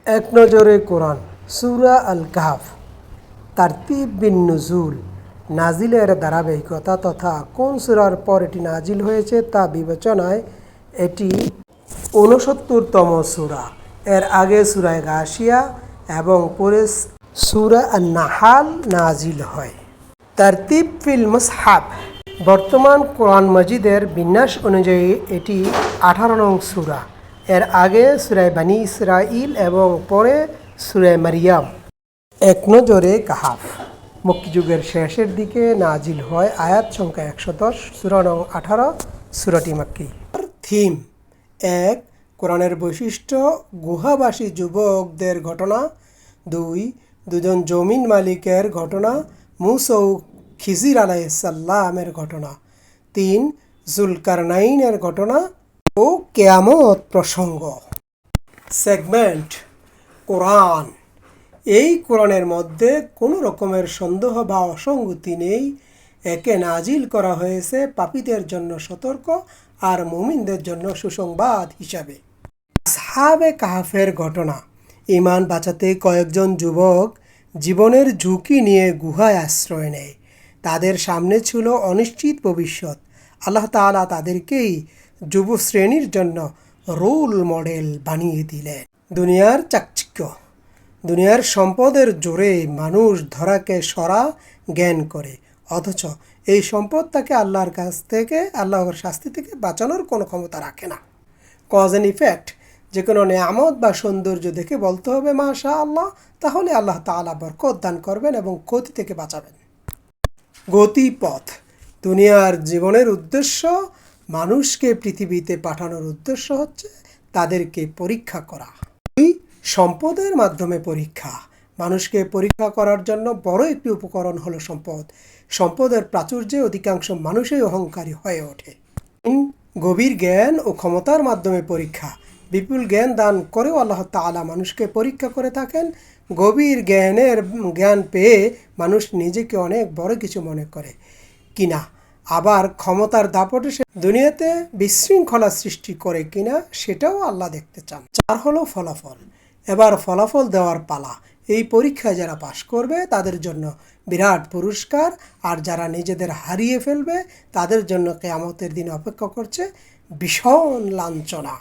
এক নজরে কোরআন সূরা আল কাহফ তারতিব বিন নুজুল নাজিলের ধারাবাহিকতা তথা কোন সূরার পর এটি নাজিল হয়েছে তা বিবেচনায় এটি ৬৯তম সূরা। এর আগে সূরা গাশিয়া এবং পরে সূরা আন-নাহাল নাজিল হয়। তারতিব ফিল মুসহাফ বর্তমান কোরআন মজিদের বিন্যাস অনুযায়ী এটি ১৮ নং সূরা। এর আগে সূরা বানী ইসরাঈল এবং পরে সূরা মারিয়াম। এক নজরে কাহাফ মক্কি যুগের শেষের দিকে নাজিল হয়। আয়াত সংখ্যা ১১০, সূরা নং ১৮, সূরাটি মাক্কি। থিম: ১. কোরআনের বৈশিষ্ট্য, গুহাবাসী যুবকদের ঘটনা। ২. দুজন জমিন মালিকের ঘটনা, মূসা ও খিজির আলাইহিসসালামের ঘটনা। ৩. যুলকারনাইনের ঘটনা ও কিয়ামত প্রসঙ্গ। সেগমেন্ট: কোরআন। এই কোরআনের মধ্যে কোনো রকমের সন্দেহ বা অসঙ্গতি নেই। একে নাজিল করা হয়েছে পাপীদের জন্য সতর্ক আর মুমিনদের জন্য সুসংবাদ হিসাবে। আসহাবে কাহফের ঘটনা: ঈমান বাঁচাতে কয়েকজন যুবক জীবনের ঝুঁকি নিয়ে গুহায় আশ্রয় নেয়। তাদের সামনে ছিল অনিশ্চিত ভবিষ্যৎ। আল্লাহ তাআলা তাদেরকেই যুব শ্রেণীর জন্য রোল মডেল বানিয়ে দিলেন। দুনিয়ার চাকচিক্য: দুনিয়ার সম্পদের জোরে মানুষ ধরাকে সরা জ্ঞান করে, অথচ এই সম্পদ তাকে আল্লাহর শাস্তি থেকে বাঁচানোর কোনো ক্ষমতা রাখে না। কজ অ্যান্ড ইফেক্ট: যে কোনো নেয়ামত বা সৌন্দর্য দেখে বলতে হবে মাশা আল্লাহ, তাহলে আল্লাহ তাআলা বরকত দান করবেন এবং ক্ষতি থেকে বাঁচাবেন। গতিপথ: দুনিয়ার জীবনের উদ্দেশ্য, মানুষকে পৃথিবীতে পাঠানোর উদ্দেশ্য হচ্ছে তাদেরকে পরীক্ষা করা। সম্পদের মাধ্যমে পরীক্ষা: মানুষকে পরীক্ষা করার জন্য বড় একটি উপকরণ হলো সম্পদ। সম্পদের প্রাচুর্যে অধিকাংশ মানুষই অহংকারী হয়ে ওঠে। গভীর জ্ঞান ও ক্ষমতার মাধ্যমে পরীক্ষা: বিপুল জ্ঞান দান করেও আল্লাহ তাআলা মানুষকে পরীক্ষা করে থাকেন। গভীর জ্ঞান পেয়ে মানুষ নিজেকে অনেক বড় কিছু মনে করে কিনা, আবার ক্ষমতার দাপটে সে দুনিয়াতে বিশৃঙ্খলা সৃষ্টি করে কিনা সেটাও আল্লাহ দেখতে চান। ৪ হলো ফলাফল। এবার ফলাফল দেওয়ার পালা। এই পরীক্ষায় যারা পাশ করবে তাদের জন্য বিরাট পুরস্কার, আর যারা নিজেদের হারিয়ে ফেলবে তাদের জন্য কিয়ামতের দিন অপেক্ষা করছে ভীষণ লাঞ্ছনা।